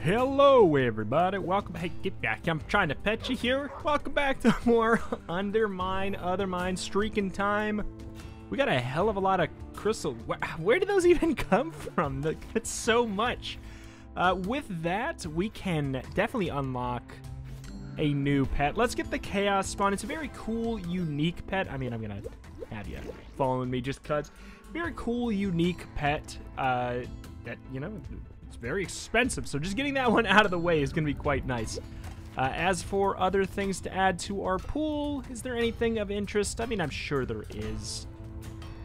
Hello everybody, welcome. Hey, get back, I'm trying to pet you here. Welcome back to more UnderMine, OtherMine streaking time. We got a hell of a lot of crystal. Where did those even come from? That's so much. With that, we can definitely unlock a new pet. Let's get the Chaos Spawn. It's a very cool, unique pet. I mean, I'm gonna have you following me just cuz. Very cool, unique pet that, you know, it's very expensive, so just getting that one out of the way is going to be quite nice. As for other things to add to our pool, is there anything of interest? I mean, I'm sure there is.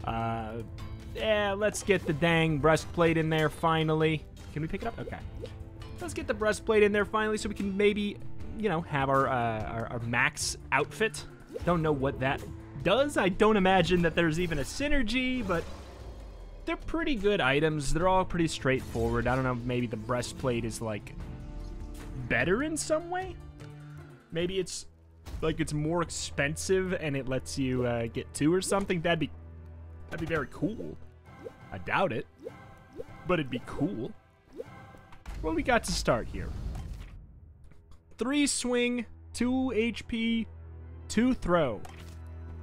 Yeah, let's get the dang breastplate in there finally. Can we pick it up? Okay. Let's get the breastplate in there finally so we can maybe, you know, have our max outfit. Don't know what that does. I don't imagine that there's even a synergy, but they're pretty good items. They're all pretty straightforward. I don't know, maybe the breastplate is, like, better in some way? Maybe it's, like, it's more expensive and it lets you get two or something? That'd be very cool. I doubt it, but it'd be cool. What do we got to start here? 3 swing, 2 HP, 2 throw.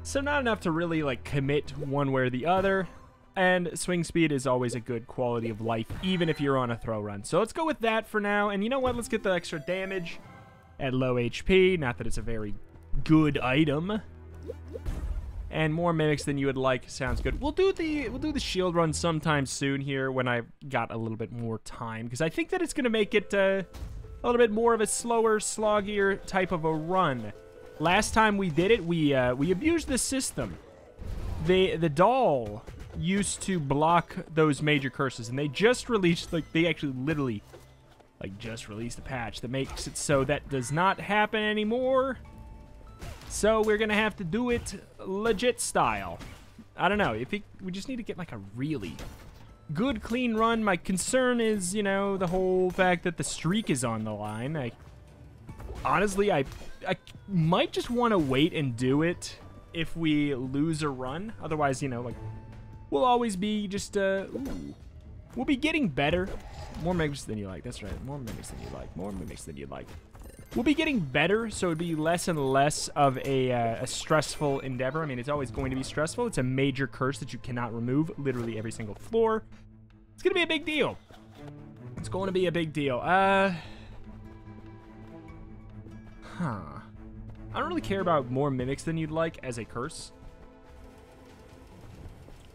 So not enough to really, like, commit one way or the other. And swing speed is always a good quality of life, even if you're on a throw run. So let's go with that for now. And you know what? Let's get the extra damage at low HP. Not that it's a very good item. And more mimics than you would like sounds good. We'll do the shield run sometime soon here when I've got a little bit more time, because I think that it's going to make it a little bit more of a slower, sloggier type of a run. Last time we did it, we abused the system. The doll used to block those major curses, and they just released, like, they actually literally, like, just released a patch that makes it so that does not happen anymore. So we're gonna have to do it legit style. I don't know, we just need to get, like, a really good clean run. My concern is, you know, the whole fact that the streak is on the line. Honestly, I might just want to wait and do it if we lose a run. Otherwise, you know, like, we'll always be just, ooh. We'll be getting better. More mimics than you like. That's right. More mimics than you like. More mimics than you like. We'll be getting better, so it'd be less and less of a stressful endeavor. I mean, it's always going to be stressful. It's a major curse that you cannot remove literally every single floor. It's going to be a big deal. It's going to be a big deal. I don't really care about more mimics than you'd like as a curse.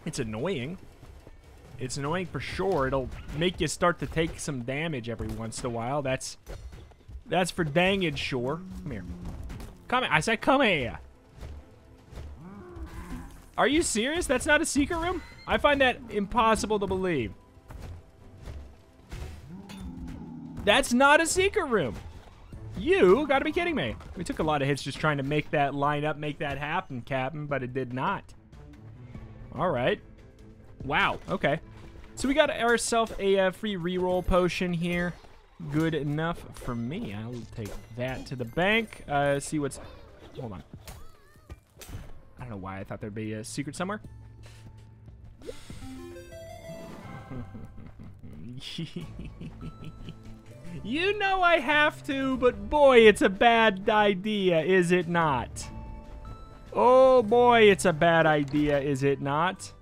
It's annoying. It's annoying for sure. It'll make you start to take some damage every once in a while. That's for danged sure. Come here. Come here. I said come here. Are you serious? That's not a secret room? I find that impossible to believe. That's not a secret room. You gotta be kidding me. We took a lot of hits just trying to make that line up, make that happen, Captain, but it did not. All right. Wow. Okay. So we got ourselves a free reroll potion here. Good enough for me. I'll take that to the bank. See what's... Hold on. I don't know why I thought there'd be a secret somewhere. You know I have to, but boy, it's a bad idea, is it not? Oh boy, it's a bad idea, is it not?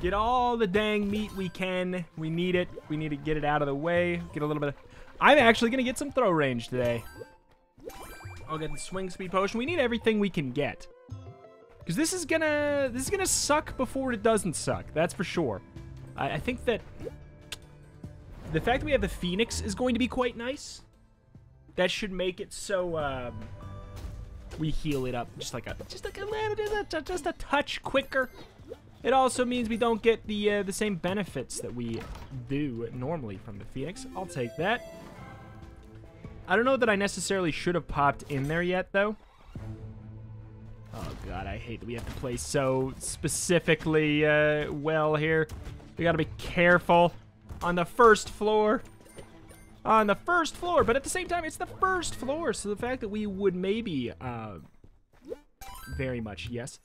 Get all the dang meat we can. We need it. We need to get it out of the way. Get a little bit of... I'm actually going to get some throw range today. I'll get the swing speed potion. We need everything we can get. Because this is gonna suck before it doesn't suck. That's for sure. I think that the fact that we have the Phoenix is going to be quite nice. That should make it so we heal it up just a touch quicker. It also means we don't get the same benefits that we do normally from the Phoenix. I'll take that. I don't know that I necessarily should have popped in there yet, though. Oh, God, I hate that we have to play so specifically well here. We got to be careful on the first floor. On the first floor, but at the same time, it's the first floor, so the fact that we would maybe, very much, yes.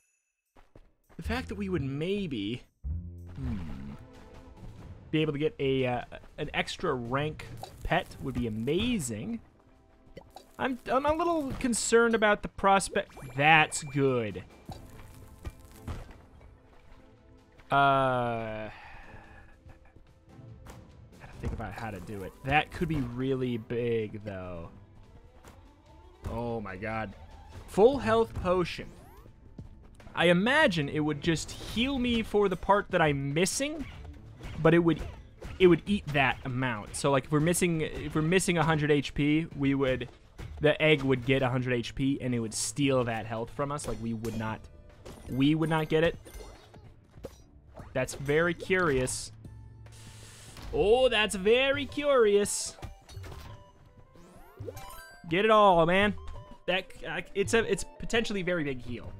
The fact that we would maybe be able to get a an extra rank pet would be amazing. I'm a little concerned about the prospect. That's good. Gotta think about how to do it. That could be really big, though. Oh my god. Full health potion. I imagine it would just heal me for the part that I'm missing, but it would eat that amount. So like if we're missing 100 HP, the egg would get 100 HP and it would steal that health from us. Like we would not get it. That's very curious. Oh, that's very curious. Get it all, man. It's potentially very big heal.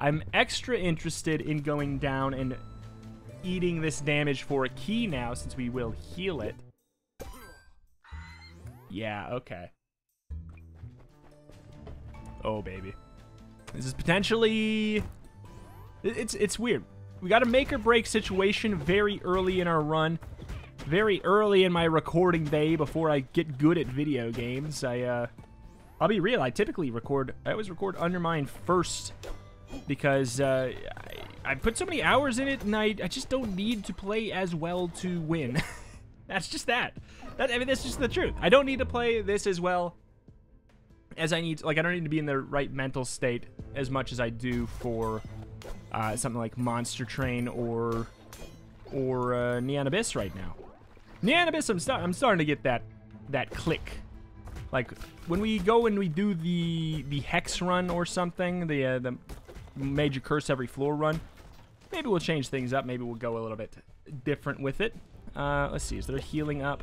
I'm extra interested in going down and eating this damage for a key now, since we will heal it. Yeah, okay. Oh, baby. This is potentially... It's weird. We got a make or break situation very early in our run. Very early in my recording day before I get good at video games. I'll be real, I always record UnderMine first. Because I put so many hours in it, and I just don't need to play as well to win. That's just that. I mean, that's just the truth. I don't need to play this as well as I need. Like, I don't need to be in the right mental state as much as I do for something like Monster Train or Neon Abyss right now. Neon Abyss, I'm starting to get that click. Like when we go and we do the hex run or something, the major curse every floor run, maybe we'll change things up. Maybe we'll go a little bit different with it. Let's see, is there healing up?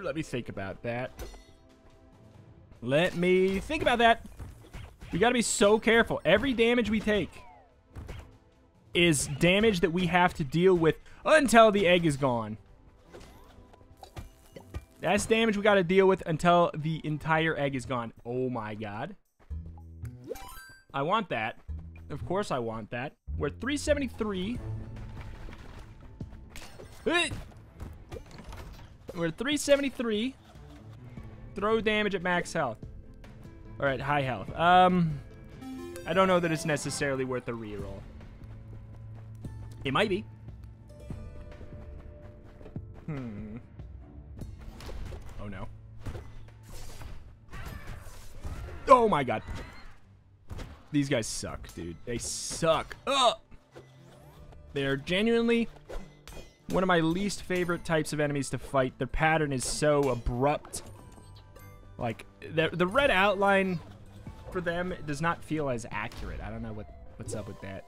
Let me think about that. Let me think about that. We gotta be so careful. Every damage we take is damage that we have to deal with until the egg is gone. That's damage we gotta deal with until the entire egg is gone. Oh my god. I want that. Of course I want that. We're at 373. We're at 373. Throw damage at max health. Or at high health. I don't know that it's necessarily worth a reroll. It might be. Oh no. Oh my god. These guys suck, dude. They suck. Ugh! They're genuinely one of my least favorite types of enemies to fight. Their pattern is so abrupt. Like, the red outline for them does not feel as accurate. I don't know what's up with that.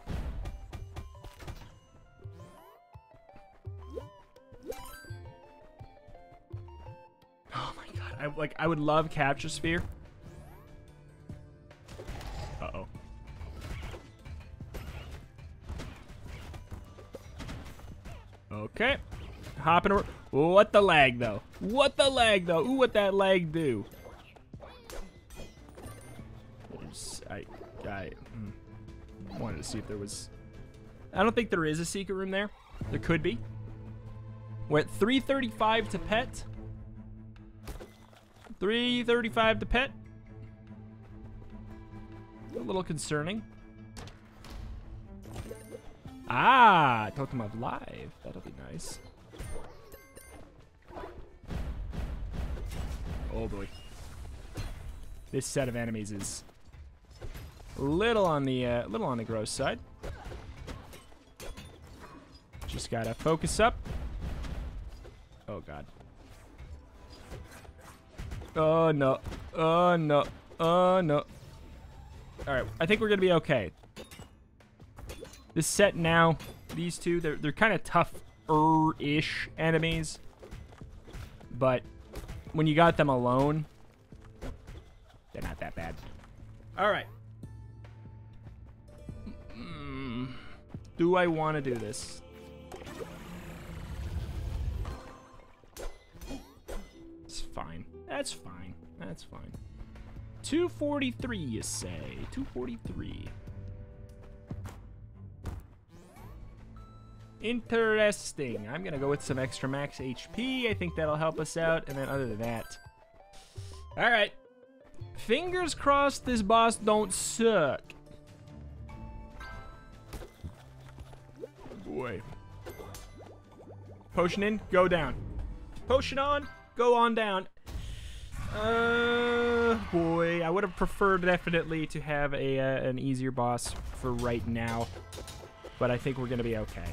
Oh my god. I would love Capture Sphere. Uh-oh. Okay. Hopping around. What the lag, though? What the lag, though? Ooh, what that lag do? I wanted to see if there was... I don't think there is a secret room there. There could be. We're at 335 to pet. 335 to pet. A little concerning. Ah, Totem of Life. That'll be nice. Oh boy. This set of enemies is little on the gross side. Just gotta focus up. Oh god. Oh no. Oh no. Oh no. Alright, I think we're gonna be okay. This set now, these two, they're kind of tough-ish enemies. But when you got them alone, they're not that bad. Alright. Do I want to do this? It's fine. That's fine. That's fine. 243, you say. 243. Interesting. I'm gonna go with some extra max HP. I think that'll help us out. And then other than that, all right. Fingers crossed this boss don't suck. Boy. Potion in, go down. Potion on, go on down. Boy, I would have preferred definitely to have an easier boss for right now, but I think we're gonna be okay.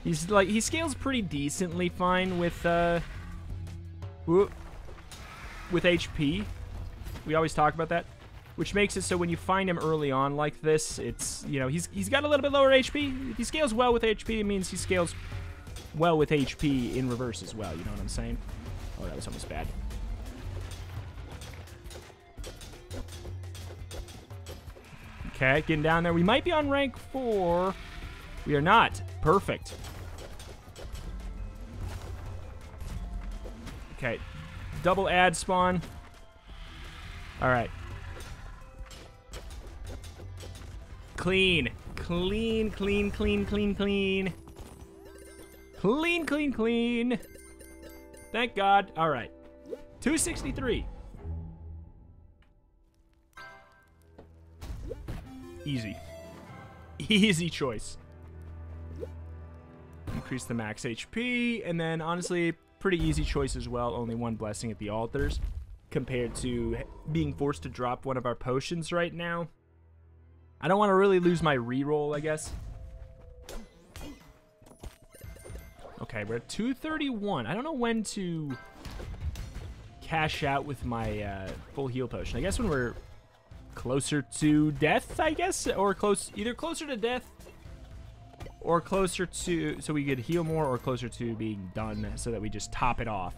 He's like, he scales pretty decently fine with HP. We always talk about that, which makes it so when you find him early on like this, it's, you know, he's got a little bit lower HP. If he scales well with HP, it means he scales well with HP in reverse as well. You know what I'm saying? Oh, that was almost bad. Okay, getting down there. We might be on rank 4. We are not. Perfect. Okay, double ad spawn. All right. Clean. Clean, clean, clean, clean, clean. Clean, clean, clean. Thank God. All right. 263. Easy. Easy choice. Increase the max HP, and then honestly, pretty easy choice as well. Only one blessing at the altars compared to being forced to drop one of our potions right now. I don't want to really lose my reroll, I guess. Okay, we're at 231. I don't know when to cash out with my full heal potion. I guess when we're closer to death, I guess, or either closer to death or closer to, so we could heal more, or closer to being done so that we just top it off.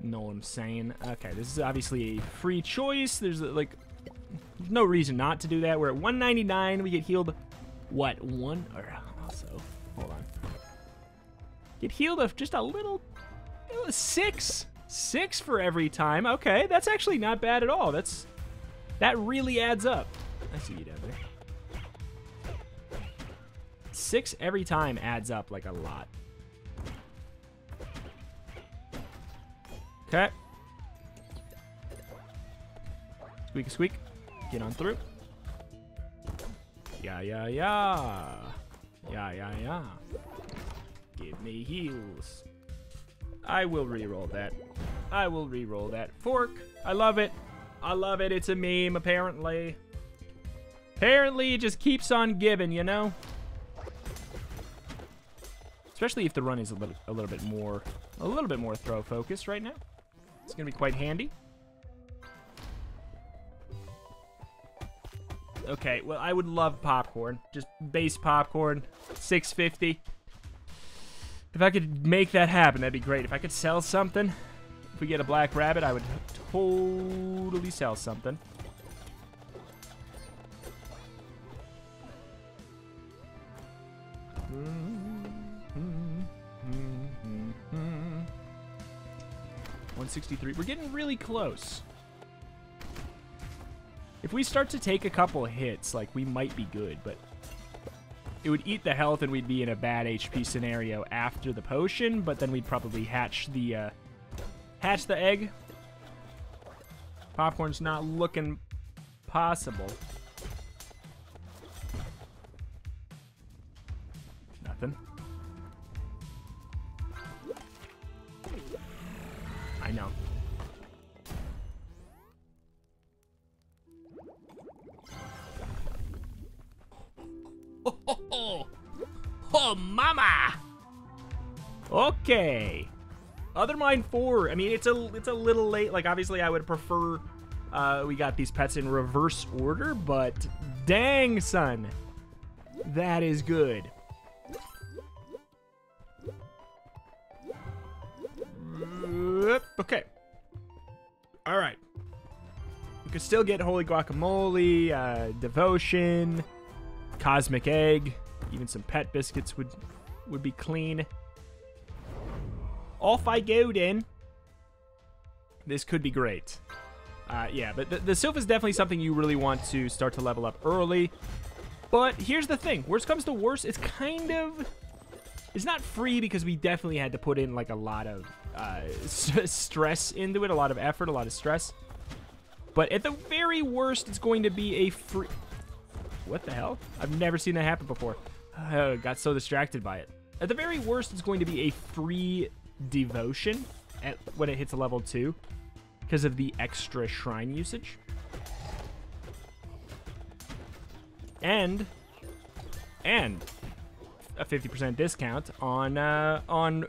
Know what I'm saying? Okay, this is obviously a free choice. There's like no reason not to do that. We're at 199. We get healed, what, one? Or also, hold on. Get healed of just a little, it was 6. 6 for every time. Okay, that's actually not bad at all. That really adds up. I see you down there. 6 every time adds up like a lot. Okay. Squeak, squeak. Get on through. Yeah, yeah, yeah. Yeah, yeah, yeah. Give me heals. I will re-roll that. I will re-roll that. Fork. I love it. I love it. It's a meme, apparently. Apparently, it just keeps on giving, you know? Especially if the run is a little bit more throw focused right now. It's gonna be quite handy. Okay, well, I would love popcorn. Just base popcorn, 650. If I could make that happen, that'd be great. If I could sell something, if we get a black rabbit, I would totally sell something. $163. We're getting really close. If we start to take a couple hits, like, we might be good, but it would eat the health and we'd be in a bad HP scenario after the potion, but then we'd probably hatch the egg. Popcorn's not looking possible. Nothing. I know. Oh, mama! Okay. UnderMine 4. I mean, it's a little late. Like, obviously, I would prefer we got these pets in reverse order, but dang, son. That is good. Okay. All right. We could still get Holy Guacamole, Devotion, Cosmic Egg, even some pet biscuits would be clean. Off I go then. This could be great. Yeah, but the SYLPH is definitely something you really want to start to level up early. But here's the thing. Worst comes to worst, it's kind of... It's not free because we definitely had to put in, like, a lot of stress into it, a lot of effort, a lot of stress. But at the very worst, it's going to be a free... What the hell? I've never seen that happen before. Got so distracted by it. At the very worst, it's going to be a free devotion when it hits a level 2 because of the extra shrine usage. And a 50% discount on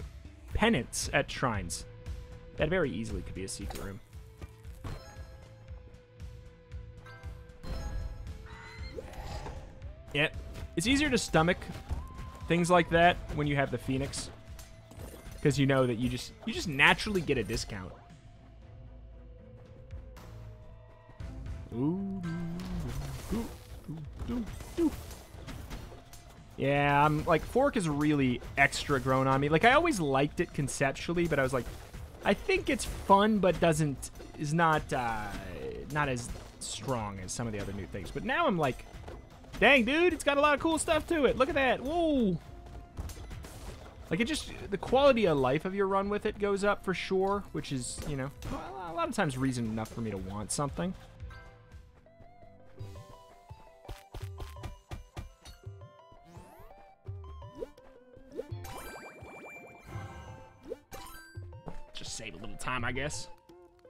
penance at shrines. That very easily could be a secret room. Yeah, it's easier to stomach things like that when you have the Phoenix, because you know that you just naturally get a discount. Ooh, ooh, ooh, ooh. Yeah, I'm like, Fork is really extra grown on me. Like, I always liked it conceptually, but I was like, I think it's fun, but is not as strong as some of the other new things. But now I'm like, dang, dude, it's got a lot of cool stuff to it. Look at that. Whoa. Like, the quality of life of your run with it goes up for sure, which is, you know, a lot of times reason enough for me to want something. Just save a little time, I guess.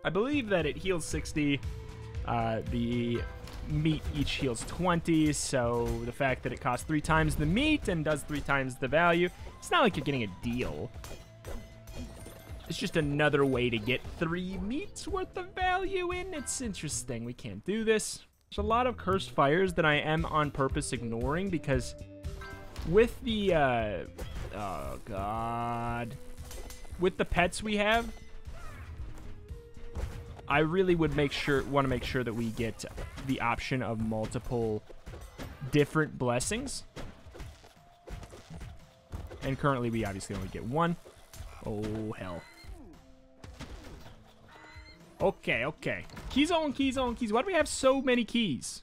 I believe that it heals 60. The meat each heals 20, so the fact that it costs 3 times the meat and does 3 times the value, it's not like you're getting a deal. It's just another way to get 3 meats worth of value in. It's interesting. We can't do this. There's a lot of cursed fires that I am on purpose ignoring because with the, oh god, with the pets we have, I really would want to make sure that we get the option of multiple different blessings. And currently we obviously only get 1. Oh, hell. Okay, okay. Keys on keys on keys. Why do we have so many keys?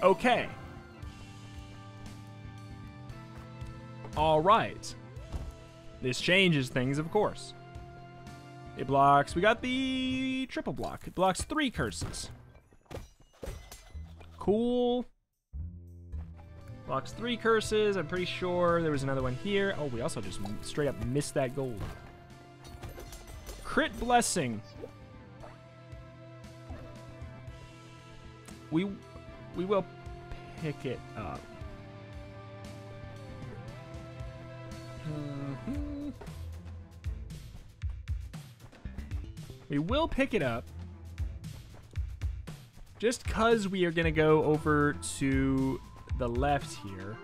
Okay. All right. This changes things, of course. It blocks... We got the triple block. It blocks 3 curses. Cool. Blocks 3 curses. I'm pretty sure there was another one here. Oh, we also just straight up missed that gold. Crit blessing. We will pick it up. We will pick it up just because we are going to go over to the left here.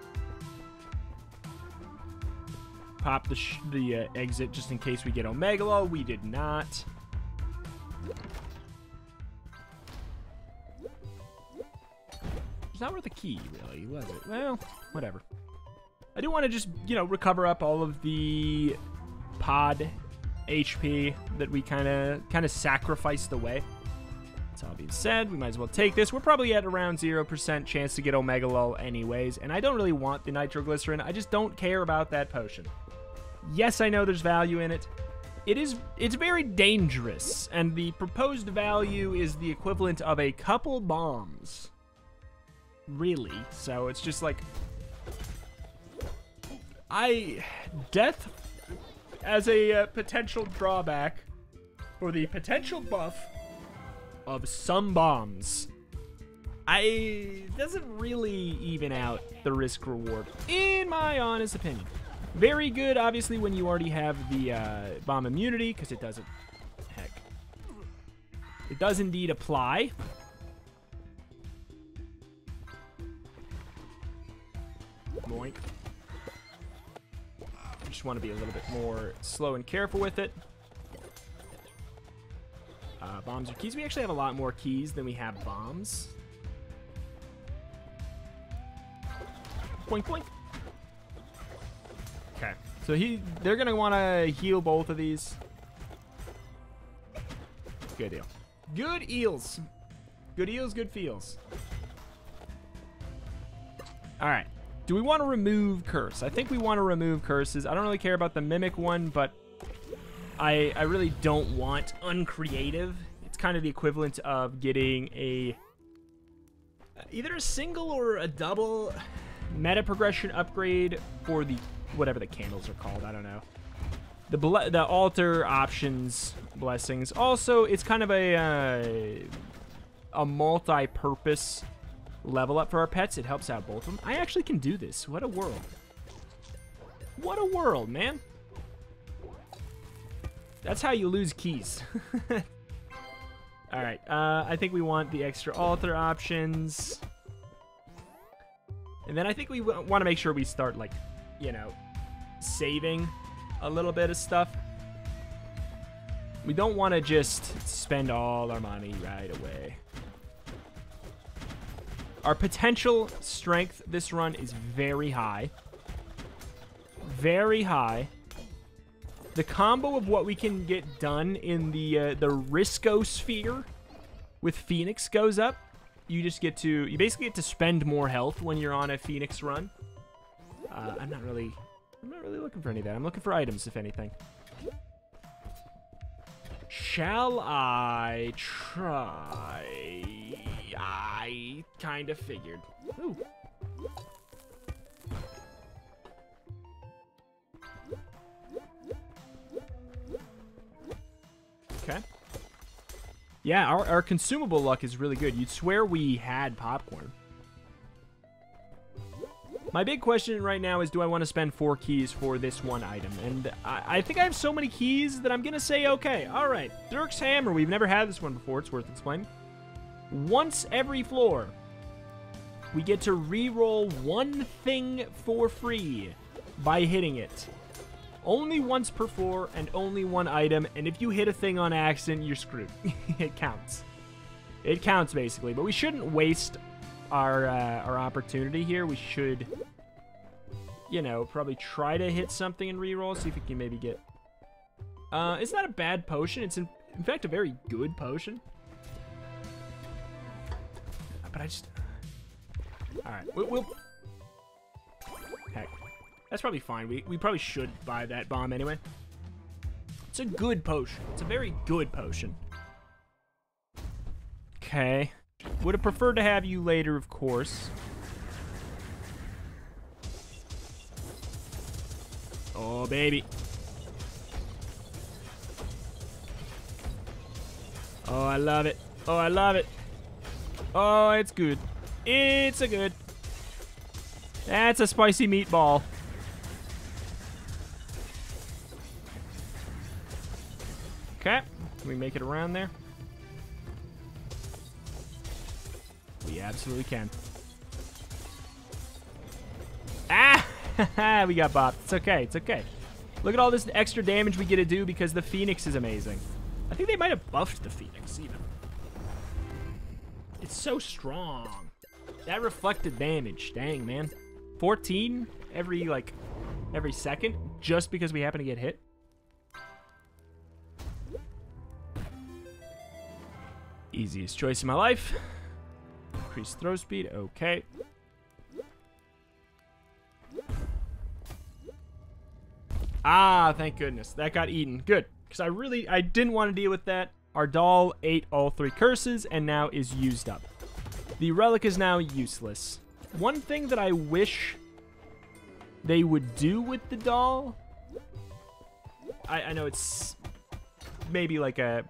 Pop the exit just in case we get Omegalo. We did not. It's not worth a key, really, was it? Well, whatever. I do want to just, you know, recover up all of the pod HP that we kind of sacrificed away. That's all being said, we might as well take this. We're probably at around 0% chance to get Omegalo anyways, and I don't really want the nitroglycerin. I just don't care about that potion. Yes, I know there's value in it. It's very dangerous, and the proposed value is the equivalent of a couple bombs. Really. So it's just like... Death as a potential drawback for the potential buff of some bombs. Doesn't really even out the risk reward, in my honest opinion. Very good, obviously, when you already have the bomb immunity, because it doesn't. Heck, it does indeed apply. Boink. Just want to be a little bit more slow and careful with it. Bombs or keys. We actually have a lot more keys than we have bombs. Boink, boink. Okay, so they're gonna want to heal both of these. Good deal. Good eels. Good eels, good feels. All right. Do we want to remove curse? I think we want to remove curses. I don't really care about the mimic one, but I really don't want uncreative. It's kind of the equivalent of getting either a single or a double meta progression upgrade for the whatever the candles are called. I don't know. The altar options blessings. Also, it's kind of a multi-purpose level up for our pets. It helps out both of them. I actually can do this. What a world. What a world, man. That's how you lose keys. All right. I think we want the extra altar options. And then I think we want to make sure we start, like, you know, saving a little bit of stuff. We don't want to just spend all our money right away. Our potential strength this run is very high. Very high. The combo of what we can get done in the Riscosphere with Phoenix goes up. You basically get to spend more health when you're on a Phoenix run. I'm not really looking for any of that. I'm looking for items, if anything. Shall I try? I kind of figured. Ooh. Okay. Yeah, our consumable luck is really good. You'd swear we had popcorn. My big question right now is, do I want to spend 4 keys for this one item? And I think I have so many keys that I'm going to say, okay, all right. Dirk's Hammer. We've never had this one before. It's worth explaining. Once every floor, we get to re-roll one thing for free by hitting it. Only once per floor and only one item. And if you hit a thing on accident, you're screwed. It counts. It counts, basically. But we shouldn't waste our opportunity here. We should, you know, probably try to hit something and reroll. See if we can maybe get. It's not a bad potion. It's in fact a very good potion. But I just. All right, we'll. Heck, that's probably fine. We probably should buy that bomb anyway. It's a good potion. It's a very good potion. Okay. Would have preferred to have you later, of course. Oh, baby. Oh, I love it. Oh, I love it. Oh, it's good. It's a good. That's a spicy meatball. Okay. Can we make it around there? We absolutely can. Ah! We got bopped. It's okay. It's okay. Look at all this extra damage we get to do because the Phoenix is amazing. I think they might have buffed the Phoenix, even. It's so strong. That reflected damage. Dang, man. 14 every second just because we happen to get hit. Easiest choice in my life. Increase throw speed. Okay. Ah, thank goodness. That got eaten. Good. Because I didn't want to deal with that. Our doll ate all 3 curses and now is used up. The relic is now useless. One thing that I wish they would do with the doll, I know it's maybe like a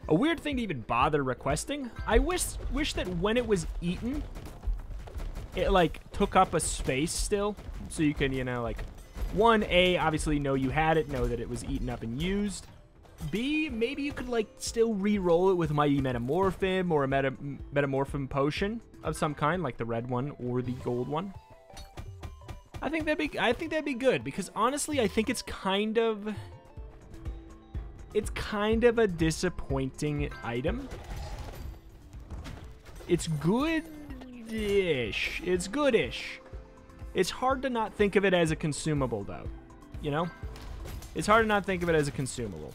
weird thing to even bother requesting. I wish that when it was eaten, it like took up a space still, so you can, you know, like, 1A, obviously know you had it, know that it was eaten up and used. B, maybe you could like still re-roll it with Mighty Metamorphin or a Metamorphin potion of some kind, like the red one or the gold one. I think that'd be good, because honestly, I think it's kind of a disappointing item. It's good-ish. It's good-ish. It's hard to not think of it as a consumable, though. You know? It's hard to not think of it as a consumable.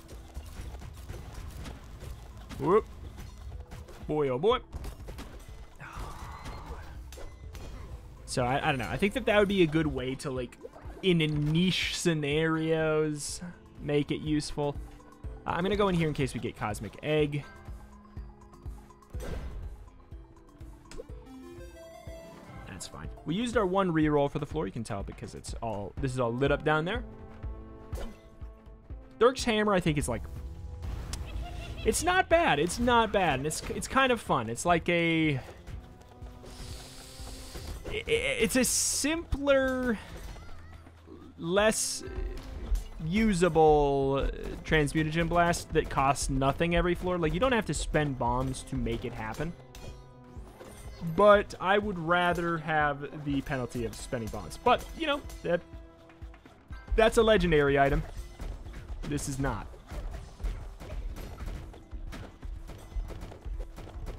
Whoop. Boy, oh boy. So, I don't know. I think that would be a good way to, like, in niche scenarios, make it useful. I'm going to go in here in case we get Cosmic Egg. That's fine. We used our one reroll for the floor. You can tell because this is all lit up down there. Dirk's Hammer, I think, is like... It's not bad. It's not bad. And it's kind of fun. It's like a... It's a simpler, less usable Transmutagen Blast that costs nothing every floor. Like, you don't have to spend bombs to make it happen. But I would rather have the penalty of spending bombs. But, you know, that's a legendary item. This is not.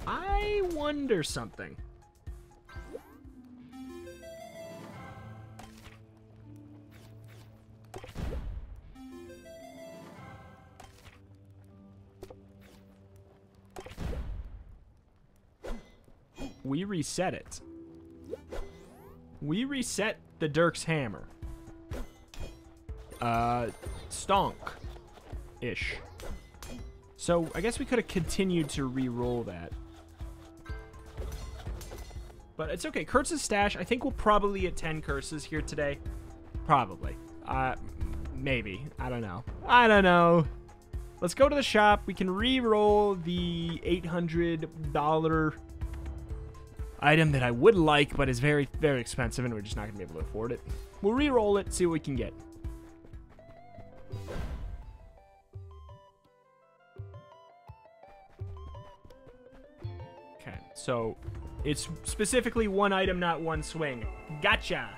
I wonder something. We reset it. We reset the Dirk's Hammer. Stonk-ish. So, I guess we could have continued to re-roll that. But it's okay. Kurtz's stash, I think we'll probably get 10 curses here today. Probably. Maybe. I don't know. I don't know. Let's go to the shop. We can re-roll the $800 item that I would like, but is very, very expensive, and we're just not going to be able to afford it. We'll re-roll it, see what we can get. Okay, so it's specifically one item, not one swing. Gotcha!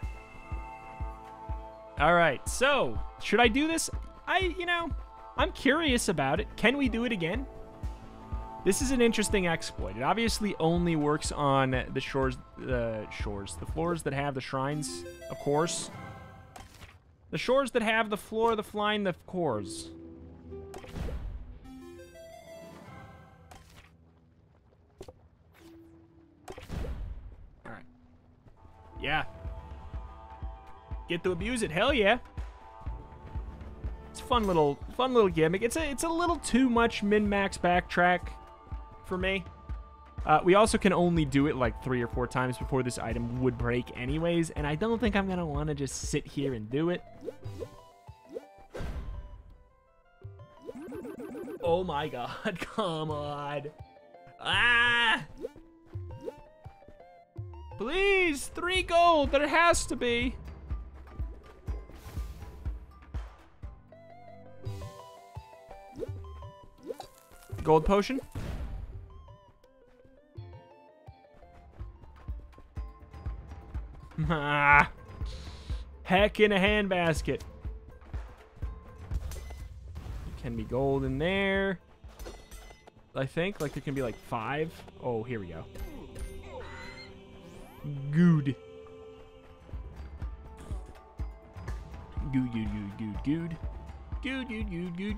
Alright, so, should I do this? I'm curious about it. Can we do it again? This is an interesting exploit. It obviously only works on the the floors that have the shrines, of course. The shores that have the floor, the flying, the cores. Alright. Yeah. Get to abuse it. Hell yeah. It's a fun little gimmick. It's a little too much min-max backtrack for me. We also can only do it like 3 or 4 times before this item would break anyways, and I don't think I'm gonna want to just sit here and do it. Oh my god, come on. Ah! Please, 3 gold, there has to be. Gold potion. Ah, heck in a handbasket. Can be gold in there. I think, like, there can be like 5. Oh, here we go. Good. Good.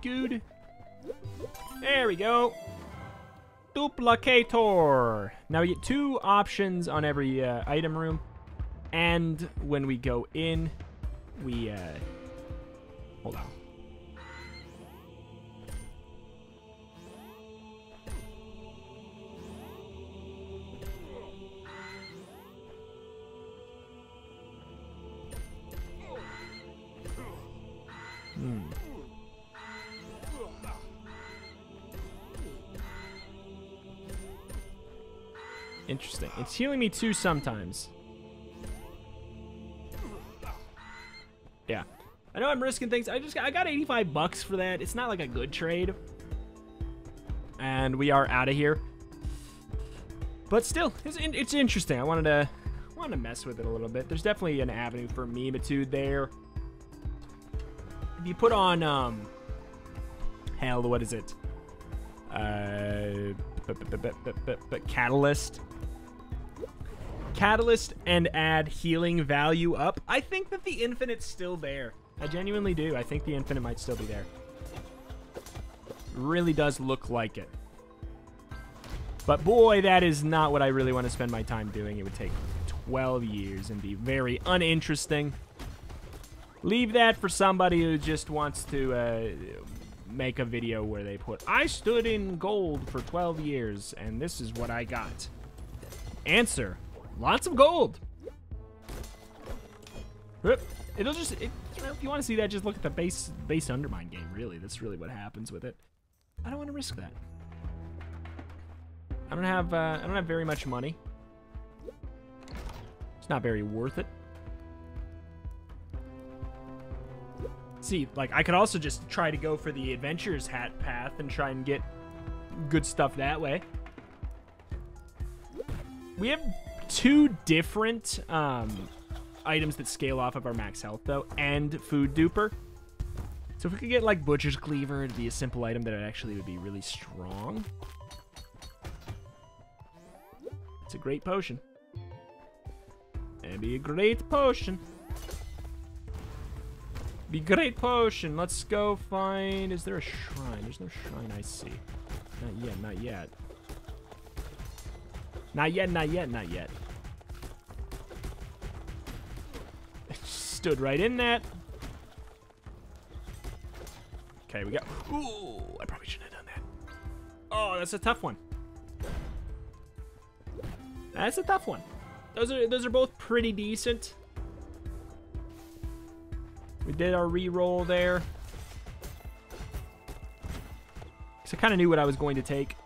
Good. There we go. Duplicator. Now we get 2 options on every item room. And when we go in, we, hold on. Interesting. It's healing me too sometimes. Yeah. I know I'm risking things. I got 85 bucks for that. It's not like a good trade. And we are out of here. But still, it's interesting. I wanted to mess with it a little bit. There's definitely an avenue for memitude there. If you put on hell, what is it? Catalyst and add healing value up. I think that the infinite's still there. I genuinely do. I think the infinite might still be there. Really does look like it. But boy, that is not what I really want to spend my time doing. It would take 12 years and be very uninteresting. Leave that for somebody who just wants to make a video where they put, I stood in gold for 12 years, and this is what I got. Answer, lots of gold. It'll just, you know, if you want to see that, just look at the base Undermine game, really. That's really what happens with it. I don't want to risk that. I don't have very much money. It's not very worth it. See, like, I could also just try to go for the Adventurer's Hat path and try and get good stuff that way. We have 2 different items that scale off of our max health, though, and Food Duper. So if we could get, like, Butcher's Cleaver, it'd be a simple item that actually would be really strong. It's a great potion. It'd be a great potion. Be great potion. Let's go find... Is there a shrine? There's no shrine I see. Not yet, not yet. Not yet, not yet, not yet. Stood right in that. Okay, we got... Ooh, I probably shouldn't have done that. Oh, that's a tough one. That's a tough one. Those are both pretty decent. We did our re-roll there. So I kind of knew what I was going to take.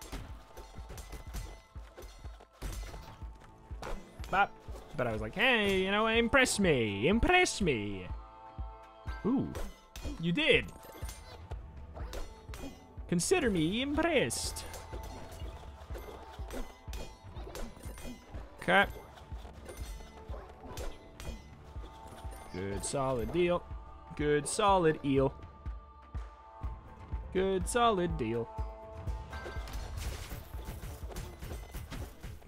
But I was like, hey, you know, impress me. Impress me. Ooh, you did. Consider me impressed. Okay. Good solid deal. Good solid eel. Good solid deal.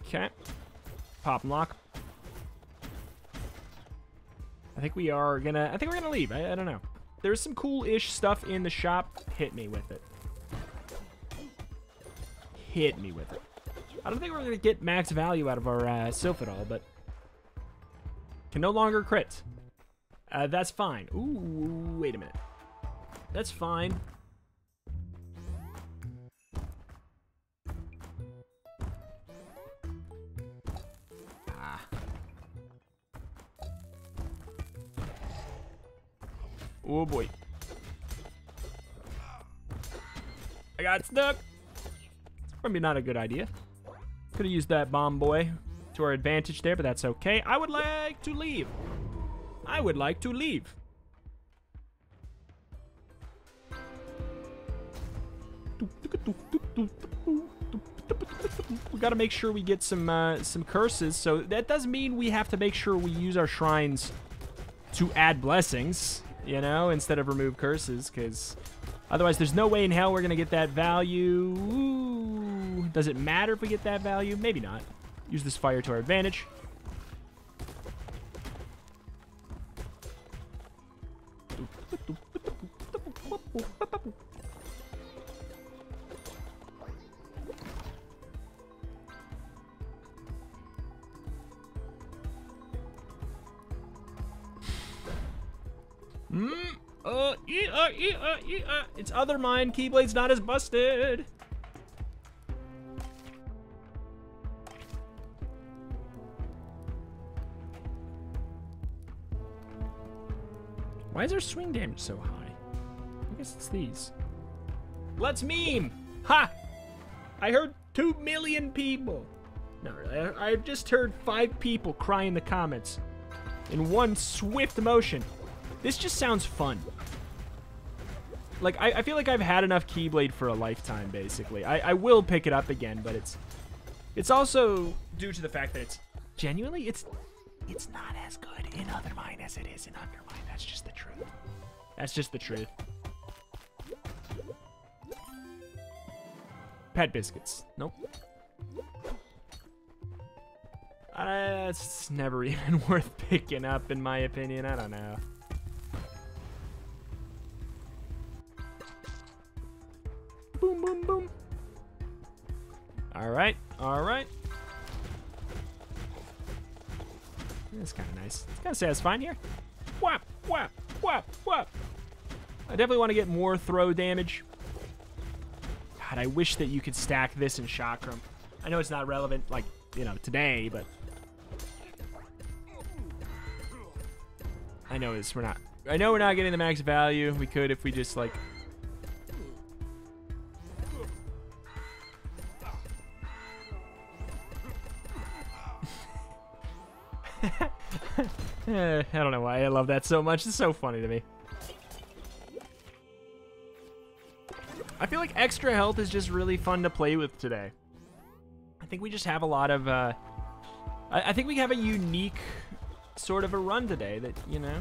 Okay. Pop and lock. I think we're gonna leave. I don't know. There's some cool-ish stuff in the shop. Hit me with it. Hit me with it. I don't think we're gonna get max value out of our SYLPH at all, but can no longer crit. That's fine. Ooh, wait a minute. That's fine. Ah. Oh boy. I got stuck. It's probably not a good idea. Could have used that bomb boy to our advantage there, but that's okay. I would like to leave. I would like to leave. We gotta make sure we get some curses. So that does mean we have to make sure we use our shrines to add blessings, you know, instead of remove curses, because otherwise there's no way in hell we're gonna get that value. Ooh. Does it matter if we get that value? Maybe not. Use this fire to our advantage. It's UnderMine. Keyblade's not as busted. Why is our swing damage so high? I guess it's these. Let's meme! Ha! I heard 2 million people. No, really. I've just heard 5 people cry in the comments in one swift motion. This just sounds fun. Like, I feel like I've had enough Keyblade for a lifetime, basically. I will pick it up again, but it's also due to the fact that it's genuinely, it's not as good in UnderMine as it is in UnderMine. That's just the truth. That's just the truth. Pet biscuits. Nope. It's never even worth picking up, in my opinion. I don't know. Boom, boom, boom. All right. That's kind of nice. It's kind of satisfying here. Whap, whap, whap, whap. I definitely want to get more throw damage. God, I wish that you could stack this in Chakram. I know it's not relevant, like, you know, today, but... I know we're not getting the max value. We could if we just, like... I don't know why I love that so much. It's so funny to me. I feel like extra health is just really fun to play with today. I think we just have a lot of... I think we have a unique sort of a run today that, you know,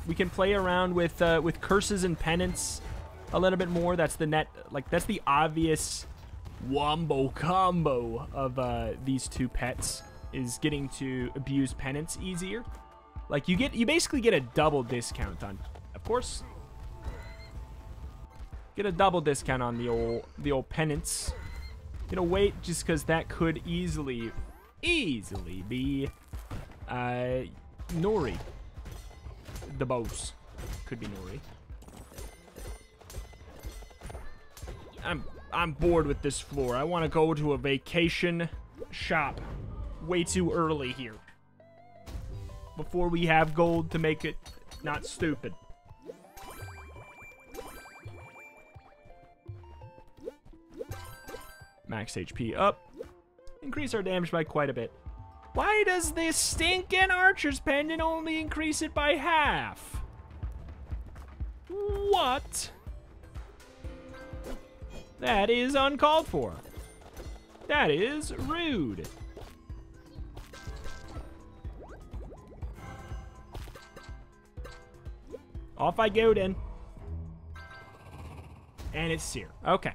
we can play around with curses and penance a little bit more. That's the net, like, that's the obvious wombo combo of these two pets, is getting to abuse penance easier. Like, you basically get a double discount on, of course, get a double discount on the old penance. You know, wait, just because that could easily be Nori. The boss could be Nori. I'm bored with this floor. I want to go to a vacation shop. Way too early here. Before we have gold to make it not stupid. Max HP up. Increase our damage by quite a bit. Why does this stinking Archer's Pendant only increase it by half? What? That is uncalled for. That is rude. Off I go then. And it's Seer. Okay.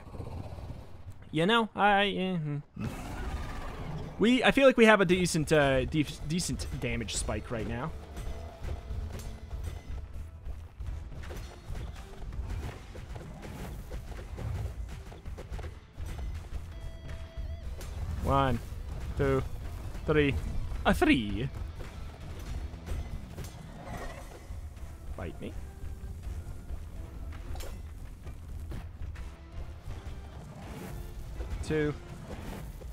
You know, I feel like we have a decent decent damage spike right now. One, two, three. A three. Bite me. Two.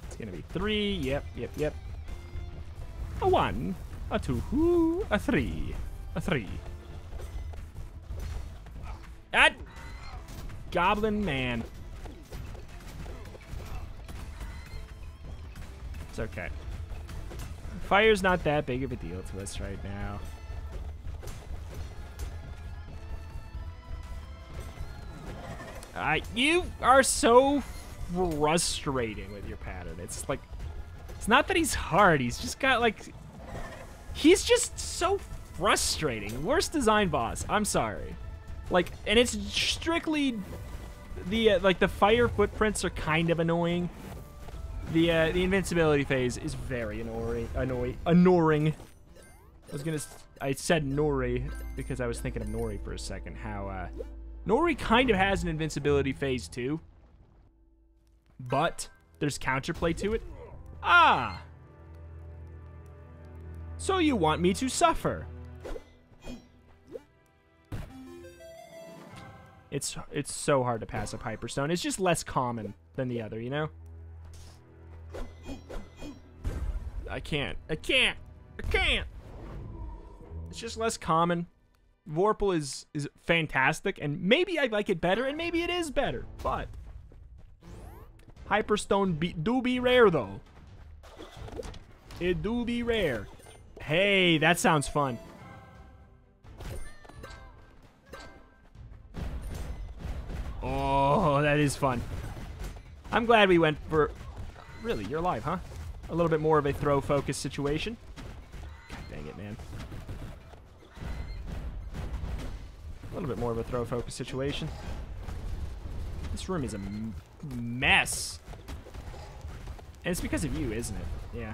It's gonna be three. Yep. A one, a two, a three, a three. Ah! Goblin man. It's okay. Fire's not that big of a deal to us right now. You are so frustrating with your pattern. It's like, it's not that he's hard. He's just got like, he's just so frustrating. Worst design boss. I'm sorry. Like, and it's strictly the like the fire footprints are kind of annoying. The invincibility phase is very annoying. I said Nori because I was thinking of Nori for a second. How Nori kind of has an invincibility phase too, but there's counterplay to it. Ah! So you want me to suffer? It's so hard to pass up Hyperstone. It's just less common than the other, you know? I can't. It's just less common. Vorpal is fantastic, and maybe I like it better, and maybe it is better, but Hyperstone do be rare, though. It do be rare. Hey, that sounds fun. Oh, that is fun. I'm glad we went for... Really, you're alive, huh? A little bit more of a throw-focused situation. God dang it, man. A little bit more of a throw-focused situation. This room is a mess. And it's because of you, isn't it? Yeah.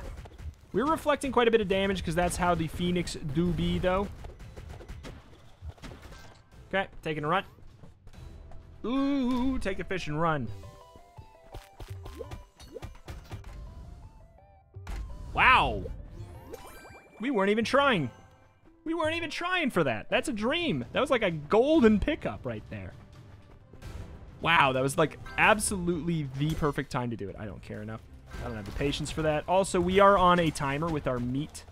We're reflecting quite a bit of damage because that's how the Phoenix do be, though. Okay, taking a run. Ooh, take a fish and run. Wow. We weren't even trying. We weren't even trying for that. That's a dream. That was like a golden pickup right there. Wow, that was like absolutely the perfect time to do it. I don't care enough. I don't have the patience for that. Also, we are on a timer with our meat.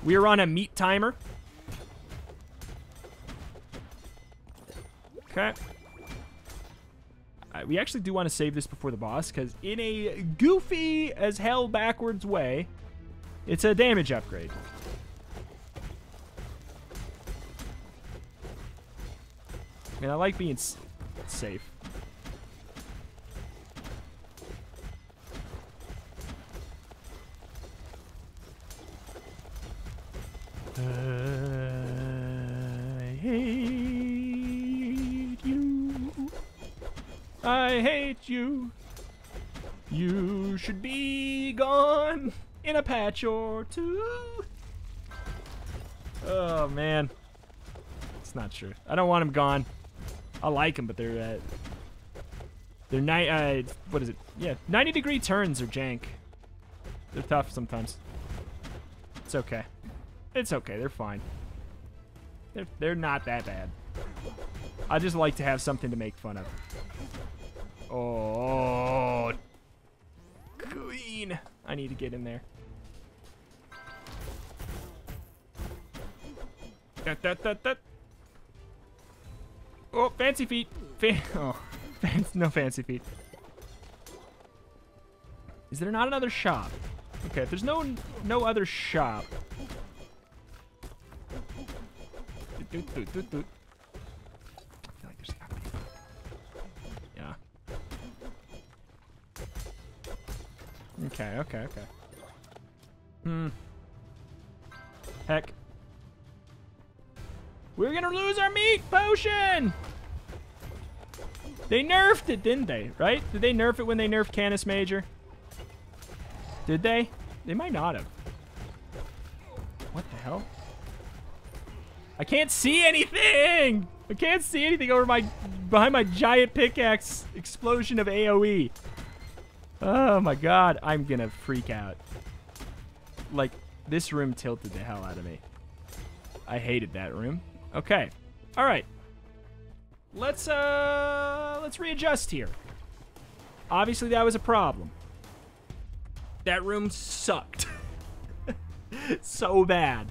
We are on a meat timer. Okay. We actually do want to save this before the boss, because in a goofy as hell backwards way, it's a damage upgrade. I mean, I like being safe. I hate you. I hate you. You should be gone in a patch or two. Oh, man. It's not true. I don't want him gone. I like them, but they're what is it? Yeah, 90-degree turns are jank. They're tough sometimes. It's okay. It's okay. They're fine. They're not that bad. I just like to have something to make fun of. Oh, queen! I need to get in there. That. Oh, fancy feet. No fancy feet. Is there not another shop? Okay, if there's no other shop. I feel like there's gotta be. Yeah. Okay. Heck. We're gonna lose our meat potion! They nerfed it, didn't they? Right? Did they nerf it when they nerfed Canis Major? Did they? They might not have. What the hell? I can't see anything! I can't see anything behind my giant pickaxe explosion of AoE. Oh my god, I'm gonna freak out. Like, this room tilted the hell out of me. I hated that room. Okay. All right. Let's readjust here. Obviously, that was a problem. That room sucked. So bad.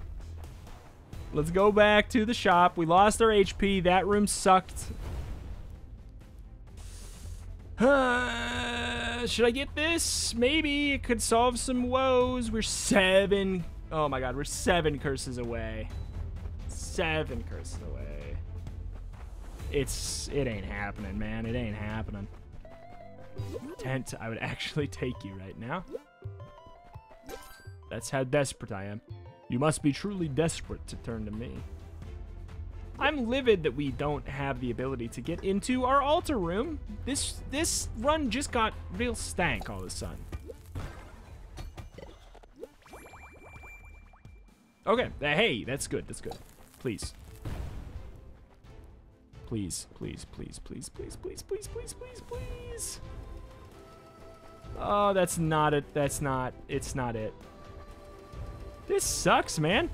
Let's go back to the shop. We lost our HP. That room sucked. Should I get this? Maybe it could solve some woes. We're 7. Oh my god, we're 7 curses away. 7 curses away. It ain't happening, man. It ain't happening. Tent, I would actually take you right now. That's how desperate I am. You must be truly desperate to turn to me. I'm livid that we don't have the ability to get into our altar room. This run just got real stank all of a sudden. Okay, hey, that's good, that's good. Please. Please. Oh, that's not it. It's not it. This sucks, man.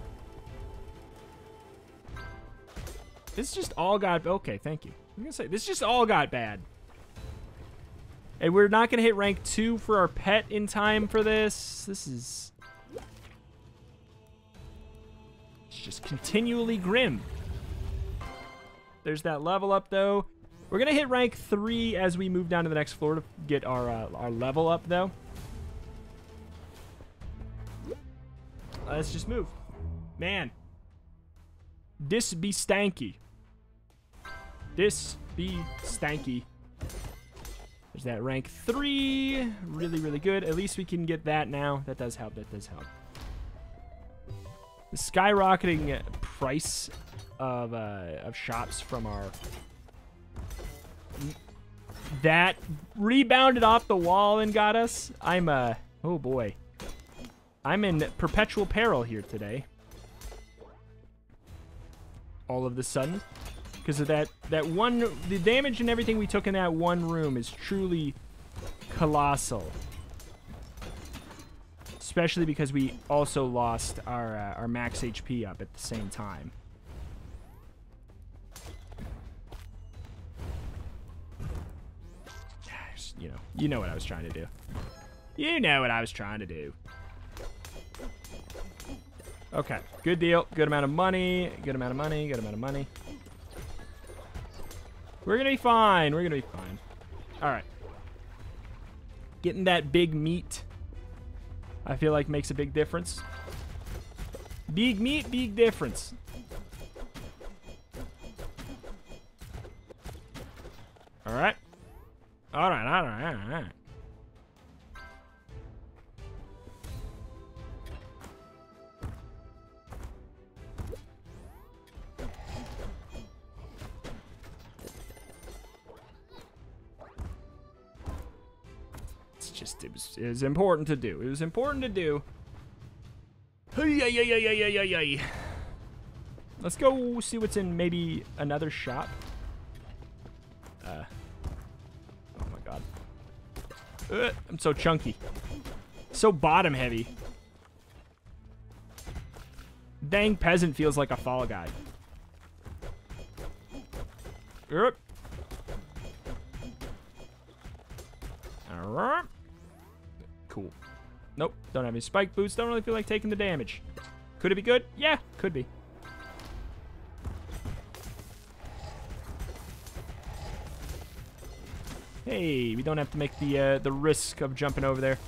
This just all got... Okay, thank you. I'm gonna say, this just all got bad. And we're not gonna hit rank 2 for our pet in time for this. This is... It's just continually grim. There's that level up, though. We're gonna hit rank 3 as we move down to the next floor to get our level up, though. Let's just move. Man. This be stanky. This be stanky. There's that rank 3. Really, really good. At least we can get that now. That does help. That does help. The skyrocketing price of shops from our... That rebounded off the wall and got us. Oh boy. I'm in perpetual peril here today. All of the sudden. Because of that one... The damage and everything we took in that one room is truly colossal. especially because we also lost our max HP up at the same time. You know what I was trying to do. You know what I was trying to do. Okay, good deal. Good amount of money. Good amount of money. Good amount of money. We're gonna be fine. We're gonna be fine. All right. Getting that big meat, I feel like makes a big difference. Big meat, big difference. All right. All right, all right, all right. It's just, it was important to do. It was important to do. Let's go see what's in maybe another shop. I'm so chunky. So bottom heavy. Dang peasant feels like a fall guy. Alright. Cool. Nope, don't have any spike boots. Don't really feel like taking the damage. Could it be good? Yeah, could be. Hey, we don't have to make the risk of jumping over there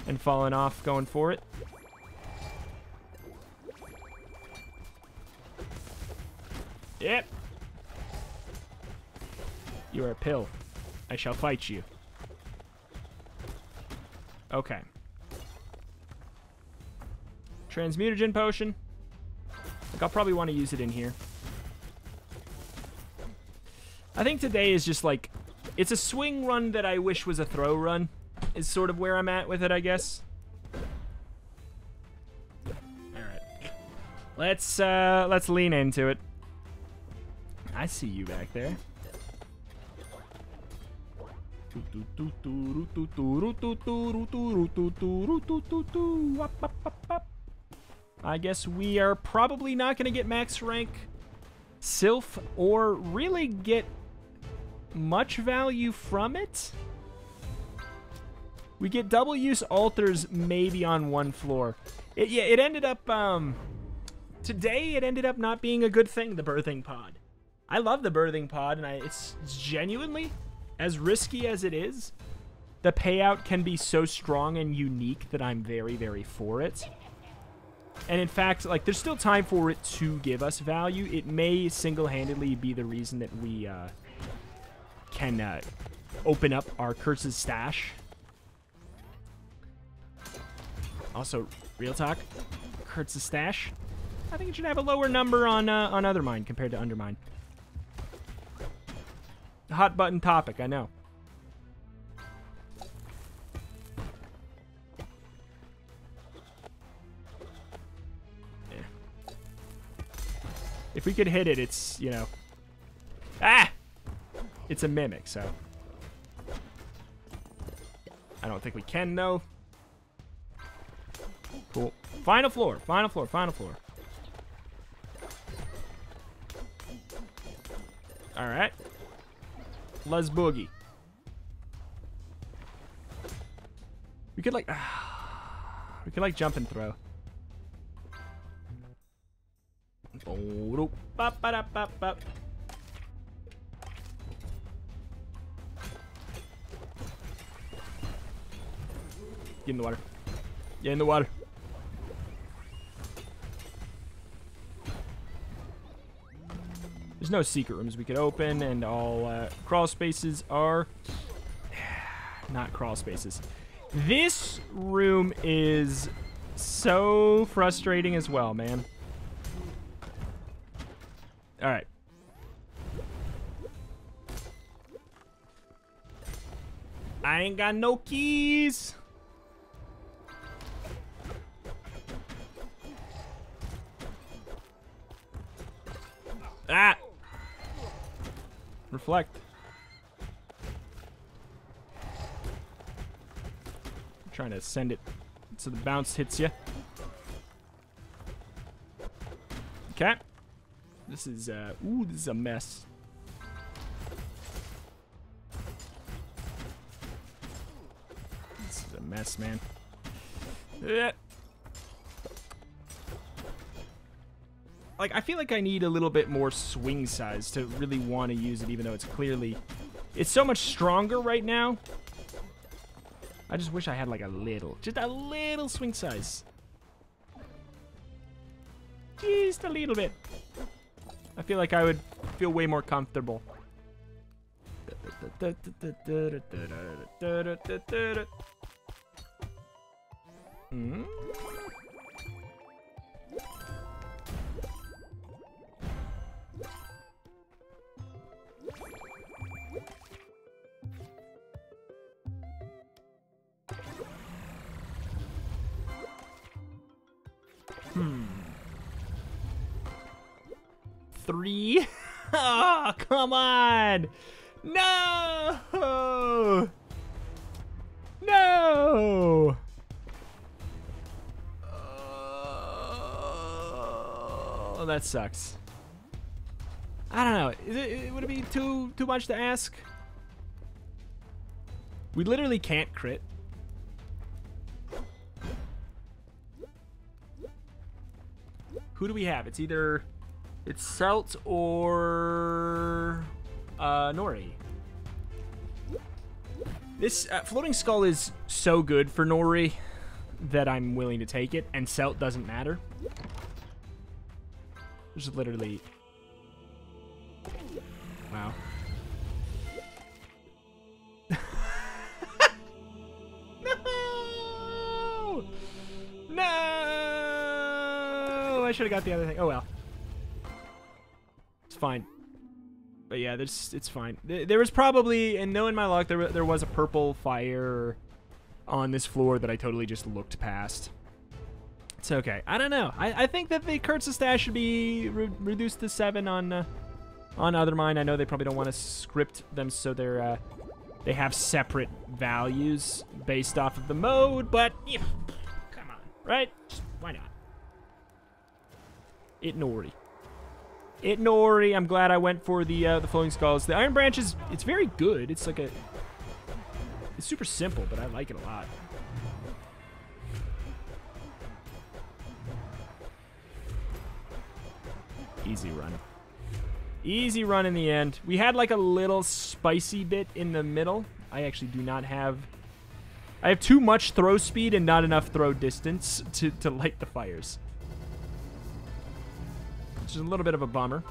and falling off going for it. Yep. You are a pill. I shall fight you. Okay. Transmutagen potion. Like, I'll probably want to use it in here. I think today is just like... It's a swing run that I wish was a throw run, is sort of where I'm at with it, I guess. Alright. Let's lean into it. I see you back there. I guess we are probably not going to get max rank SYLPH or really get much value from it. We get double use altars maybe on one floor. It ended up today it ended up not being a good thing, the birthing pod. I love the birthing pod, and it's genuinely, as risky as it is, the payout can be so strong and unique that I'm very, very for it. And in fact, like, there's still time for it to give us value. It may single-handedly be the reason that we can open up our Curse's stash. Also, real talk, Curse's stash, I think it should have a lower number on OtherMine compared to UnderMine. Hot button topic, I know. Yeah. If we could hit it, it's, you know... Ah! It's a mimic, so... I don't think we can, though. Cool. Final floor, final floor, final floor. Alright. Let's boogie. We could, like... we could, like, jump and throw. Get in the water. Get in the water. There's no secret rooms we could open, and all crawl spaces are not crawl spaces. This room is so frustrating as well, man. All right. I ain't got no keys. Ah! Reflect. I'm trying to send it so the bounce hits you. Okay. This is, ooh, this is a mess. This is a mess, man. Like, I feel like I need a little bit more swing size to really want to use it, even though it's clearly... It's so much stronger right now. I just wish I had, like, just a little swing size. Just a little bit. I feel like I would feel way more comfortable. Hmm? Three? Oh, come on! No! No! Oh, that sucks. I don't know. Would it be too much to ask? We literally can't crit. Who do we have? It's either... It's SYLPH or... Nori. This Floating Skull is so good for Nori that I'm willing to take it, and SYLPH doesn't matter. There's literally... Wow. No! No! I should have got the other thing. Oh well. It's fine. But yeah, it's fine. There was probably, and knowing my luck, there was a purple fire on this floor that I totally just looked past. It's okay. I don't know. I think that the Kurtz stash should be reduced to 7 on UnderMine. I know they probably don't want to script them so they have separate values based off of the mode, but yeah, come on, right? Just, why not? Nori. Nori. I'm glad I went for the Floating Skulls. The Iron Branch it's very good. It's like it's super simple, but I like it a lot. Easy run. Easy run in the end. We had like a little spicy bit in the middle. I actually do not have... I have too much throw speed and not enough throw distance to light the fires. Which is a little bit of a bummer.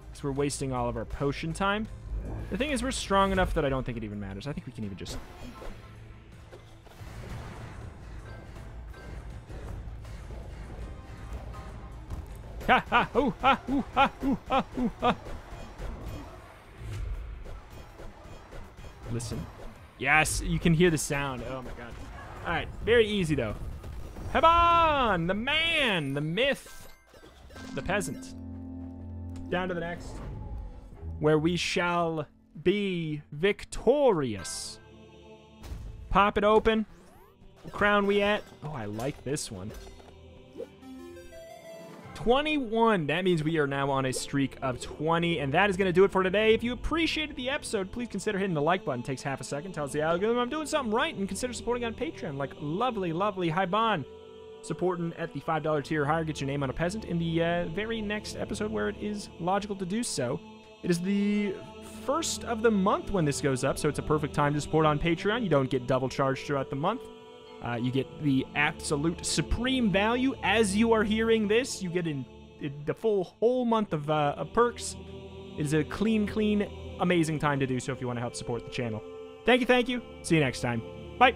Because we're wasting all of our potion time. The thing is, we're strong enough that I don't think it even matters. I think we can even just... Ha ha! Ooh ha! Ooh ha! Ooh ha! Ooh ha! Listen. Yes, you can hear the sound. Oh my god. Alright, very easy though. Heban! The man! The myth! The peasant. Down to the next. Where we shall be victorious. Pop it open. What crown we at? Oh, I like this one. 21. That means we are now on a streak of 20, and that is going to do it for today. If you appreciated the episode, please consider hitting the like button. It takes half a second. Tells the algorithm I'm doing something right, and consider supporting on Patreon, like lovely Heban. Supporting at the $5 tier or higher gets your name on a peasant in the very next episode where it is logical to do so. It is the first of the month when this goes up, so it's a perfect time to support on Patreon. You don't get double charged throughout the month. You get the absolute supreme value. As you are hearing this, you get the full whole month of perks. It is a clean, amazing time to do so if you want to help support the channel. Thank you. See you next time. Bye.